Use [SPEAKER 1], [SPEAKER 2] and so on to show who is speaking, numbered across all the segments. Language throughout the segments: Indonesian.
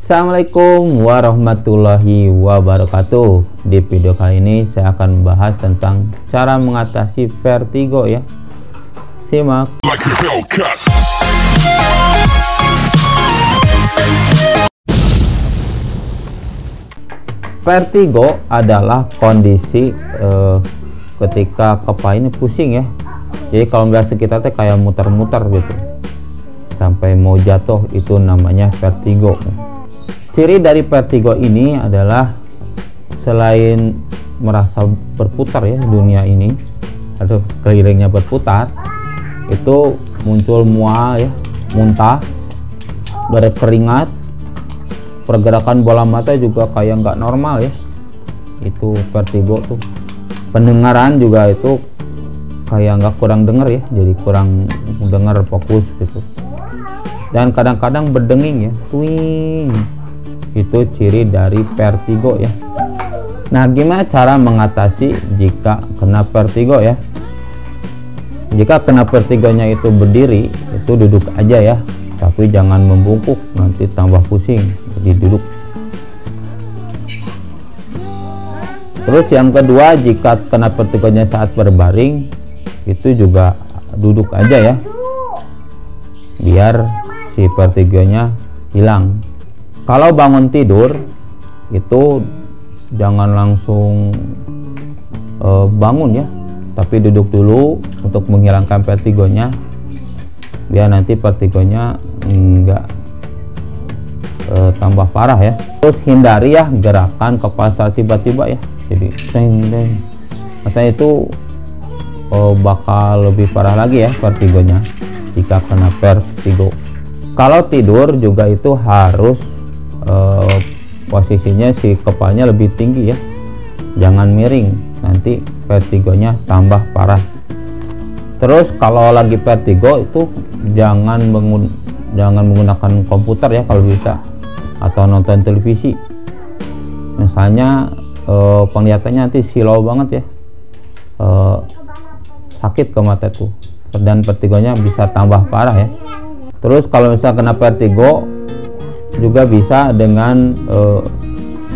[SPEAKER 1] Assalamualaikum warahmatullahi wabarakatuh. Di video kali ini saya akan membahas tentang cara mengatasi vertigo ya. Simak. Vertigo adalah kondisi ketika kepala ini pusing ya. Jadi kalau biasa kita kayak muter-muter gitu sampai mau jatuh, itu namanya vertigo. Ciri dari vertigo ini adalah selain merasa berputar ya dunia ini atau kelilingnya berputar, itu muncul mual ya, muntah, berkeringat, pergerakan bola mata juga kayak nggak normal ya. Itu vertigo tuh. Pendengaran juga itu kayak nggak kurang dengar ya, jadi kurang dengar, fokus gitu. Dan kadang-kadang berdenging ya, swing. Itu ciri dari vertigo ya. Nah, gimana cara mengatasi jika kena vertigo ya? Jika kena vertigonya itu berdiri, itu duduk aja ya, tapi jangan membungkuk, nanti tambah pusing. Jadi duduk. Terus yang kedua, jika kena vertigonya saat berbaring, itu juga duduk aja ya, biar si vertigonya hilang. Kalau bangun tidur itu jangan langsung bangun ya, tapi duduk dulu untuk menghilangkan vertigonya, biar nanti vertigonya enggak tambah parah ya. Terus hindari ya gerakan kepala saat tiba-tiba ya, jadi deng. Maksudnya itu bakal lebih parah lagi ya vertigonya jika kena vertigo. Kalau tidur juga itu harus posisinya si kepalanya lebih tinggi ya, jangan miring, nanti vertigonya tambah parah. Terus kalau lagi vertigo itu jangan menggunakan komputer ya kalau bisa, atau nonton televisi. Misalnya penglihatannya nanti silau banget ya, sakit ke mata tuh, dan vertigonya bisa tambah parah ya. Terus kalau misalnya kena vertigo juga bisa dengan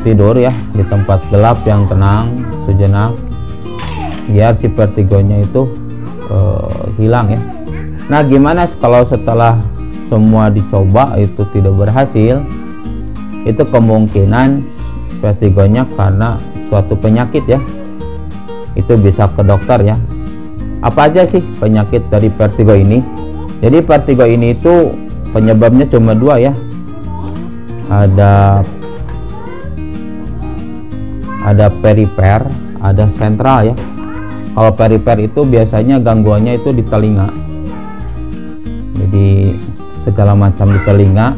[SPEAKER 1] tidur ya di tempat gelap yang tenang sejenak, biar si vertigonya itu hilang ya. Nah, gimana kalau setelah semua dicoba itu tidak berhasil? Itu kemungkinan vertigonya karena suatu penyakit ya, itu bisa ke dokter ya. Apa aja sih penyakit dari vertigo ini? Jadi vertigo ini itu penyebabnya cuma dua ya, ada perifer, ada sentral ya. Kalau perifer itu biasanya gangguannya itu di telinga, jadi segala macam di telinga.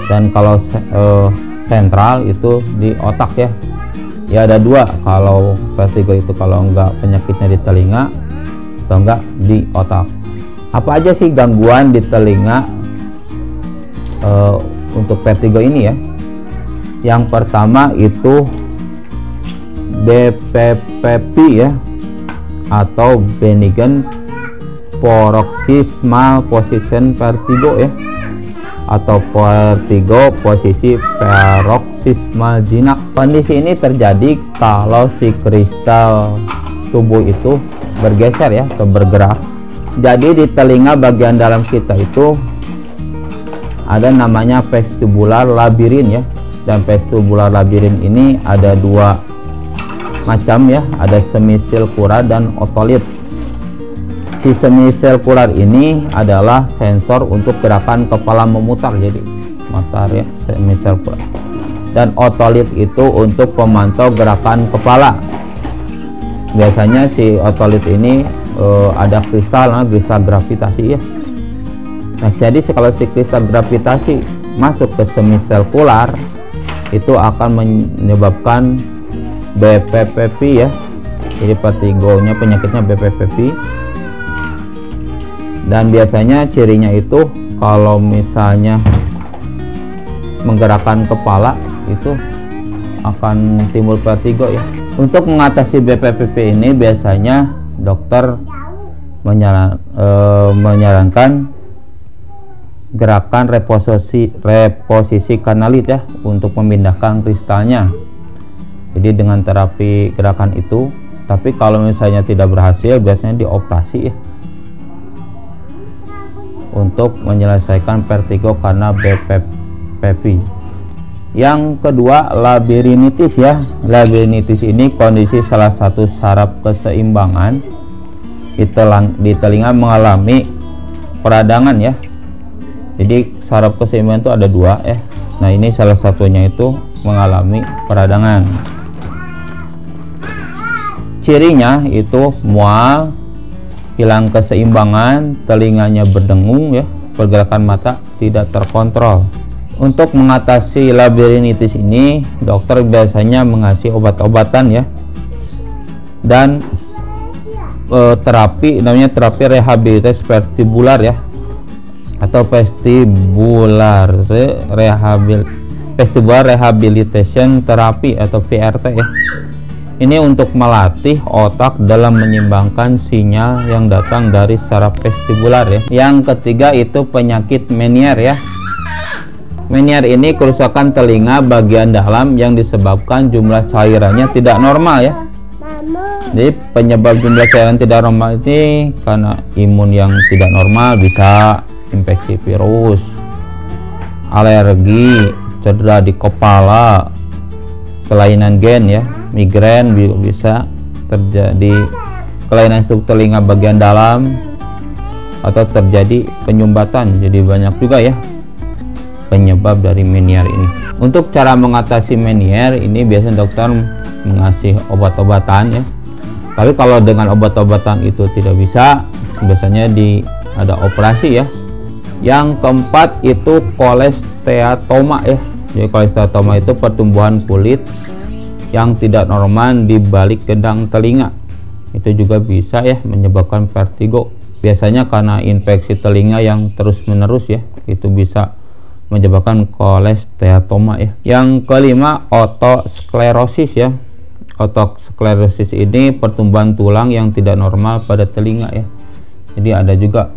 [SPEAKER 1] Dan kalau sentral itu di otak ya. Ya ada dua kalau vertigo itu, kalau enggak penyakitnya di telinga atau enggak di otak. Apa aja sih gangguan di telinga untuk vertigo ini ya? Yang pertama itu BPPV ya, atau benign paroxysmal position vertigo ya, atau vertigo posisi paroxysmal jinak. Kondisi ini terjadi kalau si kristal tubuh itu bergeser ya, atau bergerak. Jadi di telinga bagian dalam kita itu ada namanya vestibular labirin ya, dan vestibular labirin ini ada dua macam ya, ada semisirkular dan otolit. Si semisirkular ini adalah sensor untuk gerakan kepala memutar, jadi motor ya, semisirkular. Dan otolit itu untuk pemantau gerakan kepala. Biasanya si otolit ini ada kristal gravitasi ya. Nah, jadi kalau si kristal gravitasi masuk ke semisirkular, itu akan menyebabkan BPPV ya. Jadi vertigonya, penyakitnya BPPV. Dan biasanya cirinya itu kalau misalnya menggerakkan kepala itu akan timbul vertigo ya. Untuk mengatasi BPPV ini biasanya dokter menyarankan gerakan reposisi kanalit ya untuk memindahkan kristalnya. Jadi dengan terapi gerakan itu, tapi kalau misalnya tidak berhasil biasanya dioperasi ya, untuk menyelesaikan vertigo karena BPP. Yang kedua, labirinitis ya. Labirinitis ini kondisi salah satu saraf keseimbangan di telinga mengalami peradangan ya. Jadi saraf keseimbangan itu ada dua ya. Nah ini salah satunya itu mengalami peradangan. Cirinya itu mual, hilang keseimbangan, telinganya berdengung ya, pergerakan mata tidak terkontrol. Untuk mengatasi labirinitis ini, dokter biasanya mengasih obat-obatan ya, dan terapi namanya terapi rehabilitasi vestibular ya, atau vestibular rehabilitation therapy atau VRT ya. Ini untuk melatih otak dalam menyeimbangkan sinyal yang datang dari saraf vestibular ya. Yang ketiga itu penyakit Meniere ya. Meniere ini kerusakan telinga bagian dalam yang disebabkan jumlah cairannya tidak normal ya. Jadi penyebab jumlah cairan tidak normal ini karena imun yang tidak normal, bisa infeksi virus, alergi, cedera di kepala, kelainan gen ya, migrain bisa terjadi, kelainan struktur telinga bagian dalam, atau terjadi penyumbatan. Jadi banyak juga ya penyebab dari Meniere ini. Untuk cara mengatasi Meniere ini biasanya dokter mengasih obat-obatan ya. Tapi kalau dengan obat-obatan itu tidak bisa, biasanya ada operasi ya. Yang keempat itu kolesteatoma ya. Jadi kolesteatoma itu pertumbuhan kulit yang tidak normal di balik gendang telinga. Itu juga bisa ya menyebabkan vertigo. Biasanya karena infeksi telinga yang terus-menerus ya, itu bisa menyebabkan kolesteatoma ya. Yang kelima, otosklerosis ya. Otosklerosis ini pertumbuhan tulang yang tidak normal pada telinga ya. Jadi ada juga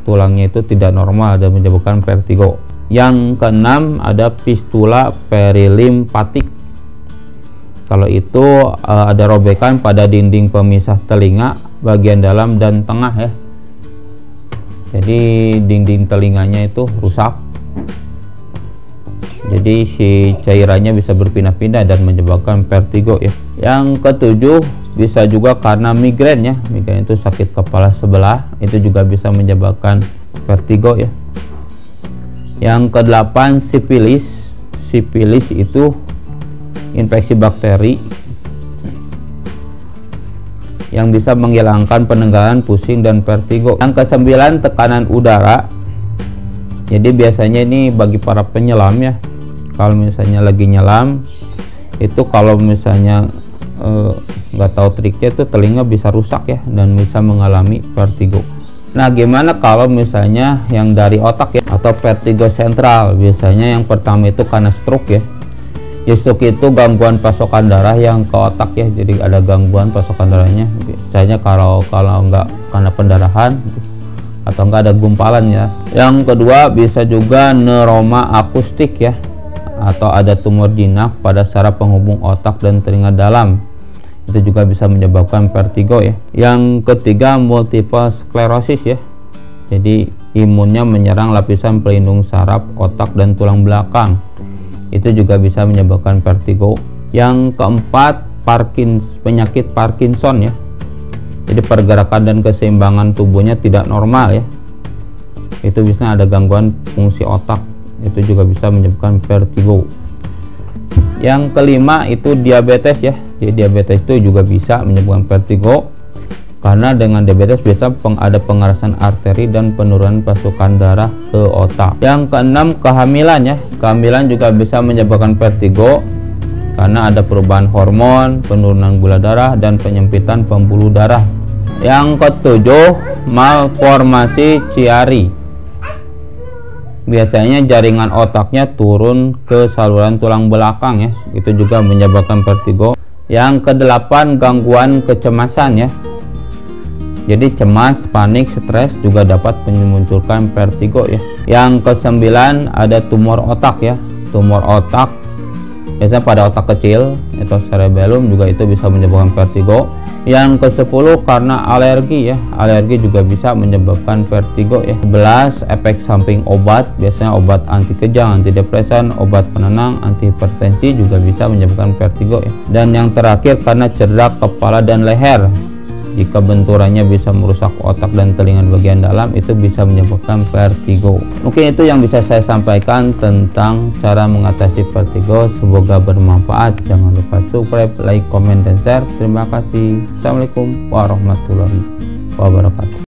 [SPEAKER 1] tulangnya itu tidak normal dan menyebabkan vertigo. Yang keenam ada fistula perilimpatik. Kalau itu ada robekan pada dinding pemisah telinga bagian dalam dan tengah ya. Jadi dinding telinganya itu rusak. Jadi si cairannya bisa berpindah-pindah dan menyebabkan vertigo ya. Yang ketujuh bisa juga karena migrain ya. Migrain itu sakit kepala sebelah, itu juga bisa menyebabkan vertigo ya. Yang kedelapan, sifilis. Sifilis itu infeksi bakteri yang bisa menghilangkan pendengaran, pusing, dan vertigo. Yang kesembilan, tekanan udara. Jadi biasanya ini bagi para penyelam ya. Kalau misalnya lagi nyelam, itu kalau misalnya nggak tahu triknya itu telinga bisa rusak ya, dan bisa mengalami vertigo. Nah gimana kalau misalnya yang dari otak ya, atau vertigo sentral? Biasanya yang pertama itu karena stroke ya. Stroke itu gangguan pasokan darah yang ke otak ya, jadi ada gangguan pasokan darahnya. Biasanya kalau nggak karena pendarahan atau enggak ada gumpalan ya. Yang kedua bisa juga neuroma akustik ya, atau ada tumor jinak pada saraf penghubung otak dan telinga dalam. Itu juga bisa menyebabkan vertigo ya. Yang ketiga, multiple sclerosis ya. Jadi imunnya menyerang lapisan pelindung saraf otak dan tulang belakang. Itu juga bisa menyebabkan vertigo. Yang keempat, penyakit Parkinson ya. Jadi pergerakan dan keseimbangan tubuhnya tidak normal ya. Itu bisa ada gangguan fungsi otak. Itu juga bisa menyebabkan vertigo. Yang kelima itu diabetes ya. Jadi diabetes itu juga bisa menyebabkan vertigo, karena dengan diabetes biasa ada pengerasan arteri dan penurunan pasokan darah ke otak. Yang keenam, kehamilan ya. Kehamilan juga bisa menyebabkan vertigo karena ada perubahan hormon, penurunan gula darah, dan penyempitan pembuluh darah. Yang ketujuh, malformasi Chiari. Biasanya jaringan otaknya turun ke saluran tulang belakang ya. Itu juga menyebabkan vertigo. Yang kedelapan, gangguan kecemasan ya. Jadi cemas, panik, stres juga dapat memunculkan vertigo ya. Yang ke-9 ada tumor otak ya. Tumor otak biasanya pada otak kecil atau cerebellum juga itu bisa menyebabkan vertigo. Yang ke-10 karena alergi ya. Alergi juga bisa menyebabkan vertigo ya. 11 efek samping obat, biasanya obat anti kejang, antidepresan, obat penenang, antihipertensi juga bisa menyebabkan vertigo ya. Dan yang terakhir karena cedera kepala dan leher. Jika benturannya bisa merusak otak dan telinga bagian dalam, itu bisa menyebabkan vertigo. Mungkin itu yang bisa saya sampaikan tentang cara mengatasi vertigo. Semoga bermanfaat. Jangan lupa subscribe, like, komen, dan share. Terima kasih. Assalamualaikum warahmatullahi wabarakatuh.